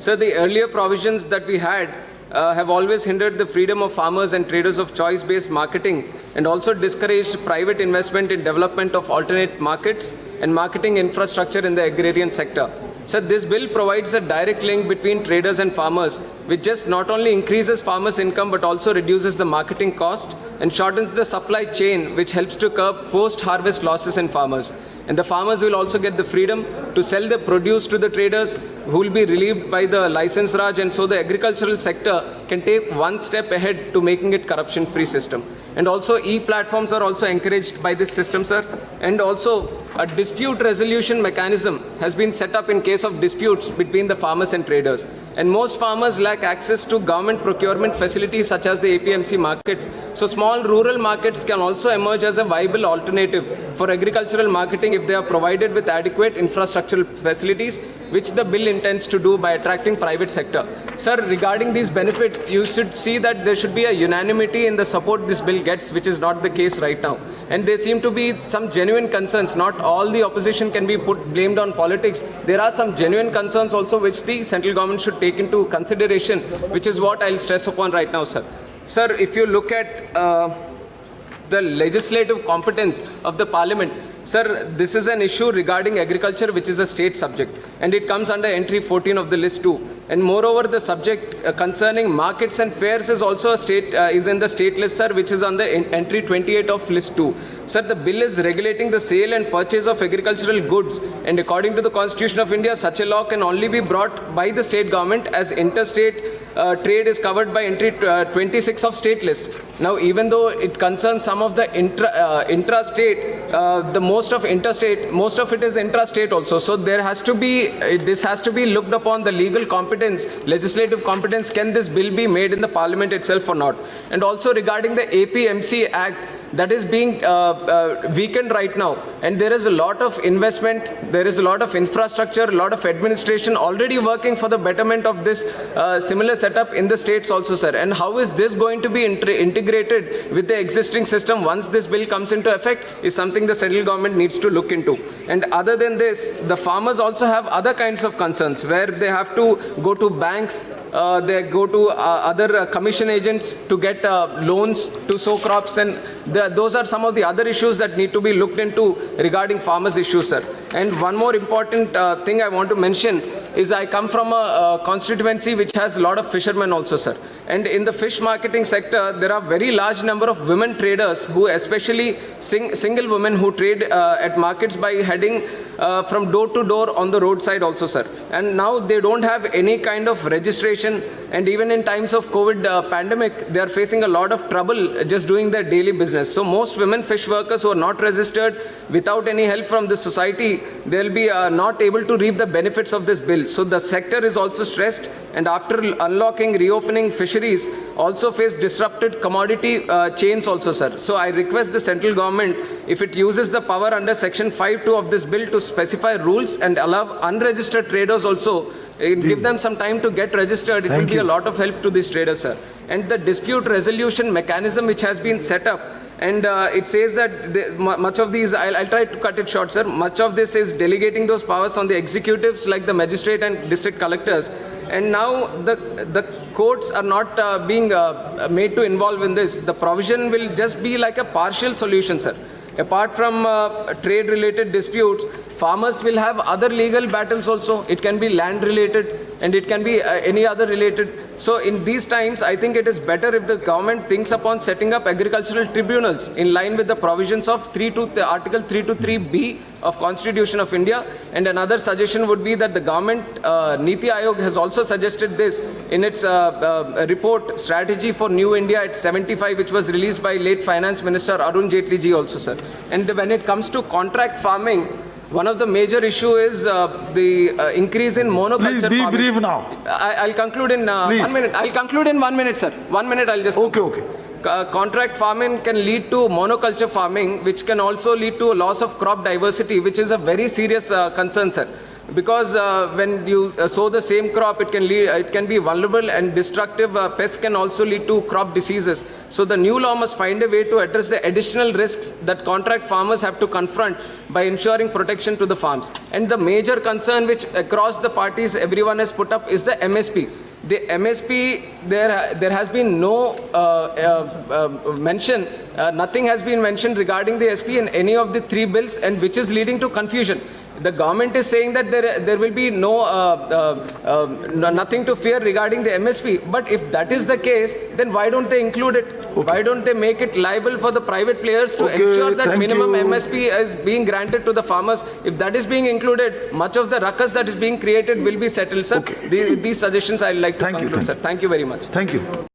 So the earlier provisions that we had have always hindered the freedom of farmers and traders of choice-based marketing and also discouraged private investment in development of alternate markets and marketing infrastructure in the agrarian sector. So this bill provides a direct link between traders and farmers, which just not only increases farmers' income but also reduces the marketing cost and shortens the supply chain, which helps to curb post-harvest losses in farmers. And the farmers will also get the freedom to sell their produce to the traders who will be relieved by the license Raj, and so the agricultural sector can take one step ahead to making it corruption-free system. And also e-platforms are also encouraged by this system, sir. And also a dispute resolution mechanism has been set up in case of disputes between the farmers and traders. And most farmers lack access to government procurement facilities such as the APMC markets. So small rural markets can also emerge as a viable alternative for agricultural marketing if they are provided with adequate infrastructural facilities, which the bill intends to do by attracting private sector. Sir, regarding these benefits, you should see that there should be a unanimity in the support this bill gets, which is not the case right now. And there seem to be some genuine concerns. Not all the opposition can be blamed on politics. There are some genuine concerns also which the central government should take into consideration, which is what I'll stress upon right now, sir. Sir, if you look at the legislative competence of the parliament, sir, this is an issue regarding agriculture, which is a state subject, and it comes under entry 14 of the list too. And moreover, the subject concerning markets and fairs is also a state, is in the state list, sir, which is on the entry 28 of list 2. Sir, the bill is regulating the sale and purchase of agricultural goods, and according to the Constitution of India, such a law can only be brought by the state government as interstate trade is covered by entry 26 of state list. Now, even though it concerns some of the intrastate, most of it is intrastate also. So there has to be, this has to be looked upon the legal competence, legislative competence. Can this bill be made in the parliament itself or not? And also regarding the APMC Act, that is being weakened right now, and there is a lot of investment, there is a lot of infrastructure, a lot of administration already working for the betterment of this similar setup in the states also, sir. And how is this going to be integrated with the existing system once this bill comes into effect is something the central government needs to look into. And other than this, the farmers also have other kinds of concerns where they have to go to banks, they go to other commission agents to get loans to sow crops, and those are some of the other issues that need to be looked into regarding farmers' issues, sir. And one more important thing I want to mention is I come from a constituency which has a lot of fishermen also, sir. And in the fish marketing sector, there are very large number of women traders who, especially single women who trade at markets by heading from door to door on the roadside also, sir. And now they don't have any kind of registration, and even in times of COVID pandemic, they are facing a lot of trouble just doing their daily business. So most women fish workers who are not registered, without any help from the society, they'll be not able to reap the benefits of this bill. So the sector is also stressed, and after unlocking, reopening, fisheries also face disrupted commodity chains also, sir. So I request the central government, if it uses the power under section 5(2) of this bill to specify rules and allow unregistered traders also, give them some time to get registered, it will be a lot of help to these traders, sir. And the dispute resolution mechanism which has been set up, and it says that much of these, I'll try to cut it short, sir, much of this is delegating those powers on the executives like the magistrate and district collectors. And now the courts are not being made to involve in this. The provision will just be like a partial solution, sir. Apart from trade-related disputes, farmers will have other legal battles also. It can be land-related, and it can be any other related. So in these times, I think it is better if the government thinks upon setting up agricultural tribunals in line with the provisions of Article 3 to 3B of Constitution of India. And another suggestion would be that the government, Niti Aayog has also suggested this in its report, Strategy for New India at 75, which was released by late Finance Minister Arun Jaitley ji also, sir. And when it comes to contract farming, one of the major issue is the increase in monoculture farming. Please be brief now. I'll conclude in 1 minute. I'll conclude in 1 minute, sir. 1 minute, I'll just... Okay. Contract farming can lead to monoculture farming, which can also lead to a loss of crop diversity, which is a very serious concern, sir. because when you sow the same crop, it can be vulnerable and destructive. Pests can also lead to crop diseases. So the new law must find a way to address the additional risks that contract farmers have to confront by ensuring protection to the farms. And the major concern which across the parties everyone has put up is the MSP. The MSP, there has been no mention, nothing has been mentioned regarding the SP in any of the three bills, and which is leading to confusion. The government is saying that there will be nothing to fear regarding the MSP. But if that is the case, then why don't they include it? Okay. Why don't they make it liable for the private players to ensure that minimum MSP is being granted to the farmers? If that is being included, much of the ruckus that is being created will be settled, sir. Okay. These suggestions I'd like to conclude, sir. Thank you very much. Thank you.